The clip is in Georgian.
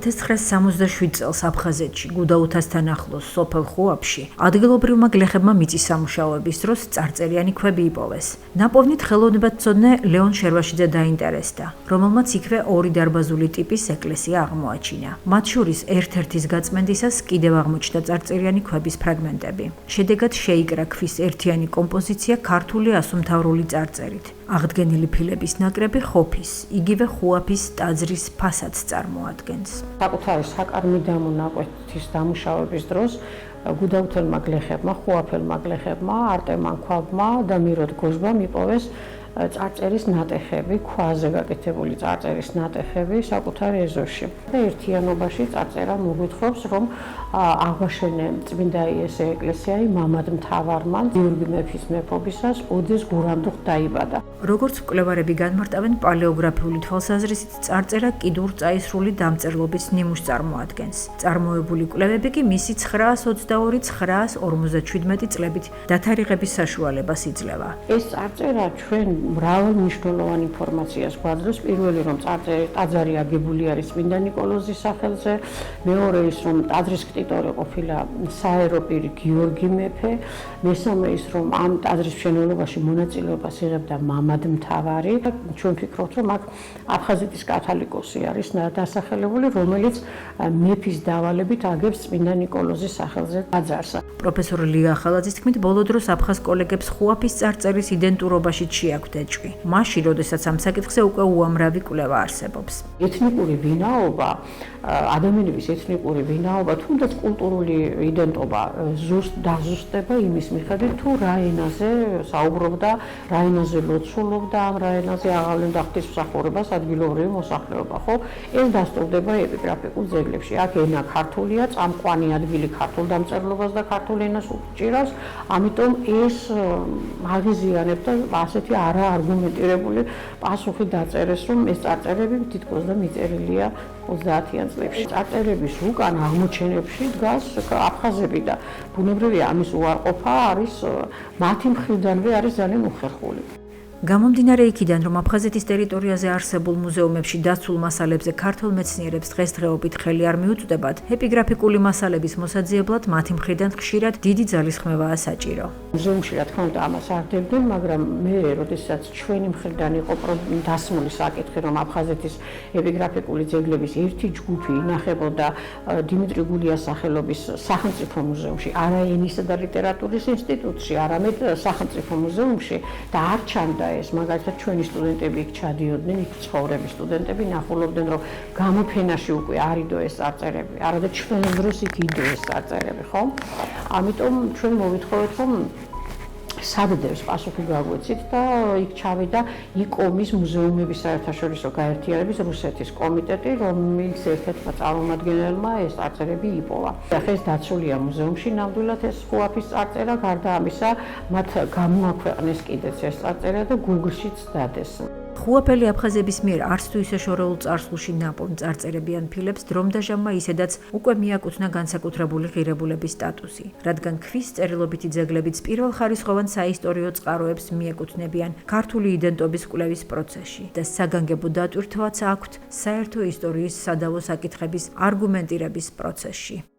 1967 წელს აფხაზეთში, გუდაუთასთან ახლოს სოფელ ხუაფში, ადგილობრივმა გლეხებმა მიწის სამუშაოების დროს წარწერიანი ქვები იპოვეს. ნაპოვნით ხელოვნებათმცოდნე ლეონ შერვაშიძე დაინტერესდა, რომელმაც იქვე ორი დარბაზული ტიპის ეკლესია აღმოაჩინა. მათ შორის ერთ-ერთის გაწმენდისას კიდევ აღმოჩნდა წარწერიანი ქვების ფრაგმენტები. შედეგად შეიკრა ქვის ერთიანი კომპოზიცია ქართული ასომთავრული წარწერით. აღდგენილი ფილების ნაკრები ხოფის, იგივე ხუაფის ტაძრის ფასადს წარმოადგენს. საკუთარი საკარმიდამო ნაკვეთის დამუშავების დროს გუდაუთელმა გლეხებმა, ხუაფელმა გლეხებმა, არტემან ქვაბმა და მიროდ გოზბამ იპოვეს წარწერის ნატეხები, ქვაზე გაკეთებული წარწერის ნატეხები საკუთარ ეზოში. ერთიანობაში წარწერა მოგვითხრობს, რომ აღვაშენე წმინდა იესე ეკლესიայի მამად მთავარმა გიორგი მეფის მეფობისას ოდეს გურამდუხ დაიბადა. როგორც მკვლევარები განმარტავენ, პალეოგრაფიული თვალსაზრისით წარწერა კიდურ წაისრული დამწერლობის ნიმუშს წარმოადგენს. წარმოებული კვლევები კი მისი 922-957 წლებით დათარიღების საშუალებას იძლევა. ეს წარწერა ჩვენ მრავალ მნიშვნელოვან ინფორმაციას გვაძლევს. პირველი, რომ ტაძარი აგებული არის წმინდა ნიკოლოზის სახელზე, მეორე ის, რომ ტაძრის ქტიტორი ყოფილა საერო პირი გიორგი მეფე, მესამე ის, რომ ამ ტაძრის მშენებლობაში მონაწილეობას იღებდა მამად მთავარი. ჩვენ ვფიქრობთ, რომ აქ აფხაზეთის კათოლიკოსი არის დასახელებული, რომელიც მეფის დავალებით აგებს წმინდა ნიკოლოზის სახელზე ტაძარს. პროფესორ ლია ახალაძის თქმით, ბოლო დროს აფხაზ კოლეგებს ხუაფის წარწერის იდენტურობაში შეაქვთ ეჭვი. მაშინ, როდესაც ამ საკითხზე უკვე უამრავი კვლევა არსებობს. ეთნიკური ვინაობა, ადამიანების ეთნიკური ვინაობა, თუნდაც კულტურული იდენტობა დაზუსტება იმის მიხედვით, თუ რა ენაზე საუბრობდა, რა ენაზე ლოცულობდა, რა ენაზე აღავლენდა ღვთისმსახურებას ადგილობრივი მოსახლეობა, ხო? ეს დასტურდება ეპიგრაფიკულ ძეგლებში. აქ ენა ქართულია, წამყვანი ადგილი ქართულ დამწერლობას და ქართულ ენას უჭირავს, ამიტომ ეს აღიზიანებდა ასეთი არაარგუმენტირებული პასუხი დაწერეს, რომ ეს წარწერები თითქოს და მიწერილია 30-იან წლებში. წარწერების უკან აღმოჩენებში დგას აფხაზები და ბუნებრივია ამის უარყოფა არის მათი მხრიდანვე არის ძალიან უხერხული. გამომდინარე იქიდან, რომ აფხაზეთის ტერიტორიაზე არსებულ მუზეუმებში დაცულ მასალებზე ქართველ მეცნიერებს დღესდღეობით ხელი არ მიუწვდებათ, ეპიგრაფიკული მასალების მოსაძიებლად მათი მხრიდან ხშირად დიდი ძალისხმევაა საჭირო. მუზეუმში რა თქმა უნდა ამას არ დებდნენ, მაგრამ მე, როდესაც ჩვენი მხრიდან იყო დასმული საკითხი, რომ აფხაზეთის ეპიგრაფიკული ძეგლების ერთი ჯგუფი ინახებოდა დიმიტრი გულიას სახელობის სახელმწიფო მუზეუმში, არა ენისა და ლიტერატურის ინსტიტუტში, არამედ სახელმწიფო მუზეუმში და არ ჩანდა ეს, მაგალითად ჩვენი სტუდენტები იქ ჩადიოდნენ, იქ ცხოვრები სტუდენტები ნახულობდნენ, რომ გამოფენაში უკვე არ იდო ეს წარწერები, არადა ჩვენ დროს იქ იდო ეს წარწერები, ხო? ამიტომ ჩვენ მოვითხოვეთ, რომ სადდევს პასუხი გაგვეცით და იქ ჩავიდა იკომის მუზეუმების საერთაშორისო გაერთიანების რუსეთის კომიტეტი, რომელიც ერთ-ერთმა წარმომადგენელმა ეს წარწერები იპოვა. ახლა ეს დაცულია მუზეუმში ნამდვილად ეს ხუაფის წარწერა, გარდა ამისა, მათ გამოაქვეყნეს კიდეც ეს წარწერა და Google-შიც დადეს. ხუაფელი აფხაზების მიერ არც თუ ისე შორეულ წარსულში ნაპოვნ წარწერებიან ფილებს დრომდაჟამმა ისედაც უკვე მიაკუთვნა განსაკუთრებული ღირებულების სტატუსი, რადგან ქვის წერილობითი ძეგლებიც პირველხარისხოვან საისტორიო წყაროებს მიეკუთვნებიან ქართული იდენტობის კვლევის პროცესში და საგანგებო დატვირთვაც აქვთ საერთო ისტორიის სადავო საკითხების არგუმენტირების პროცესში.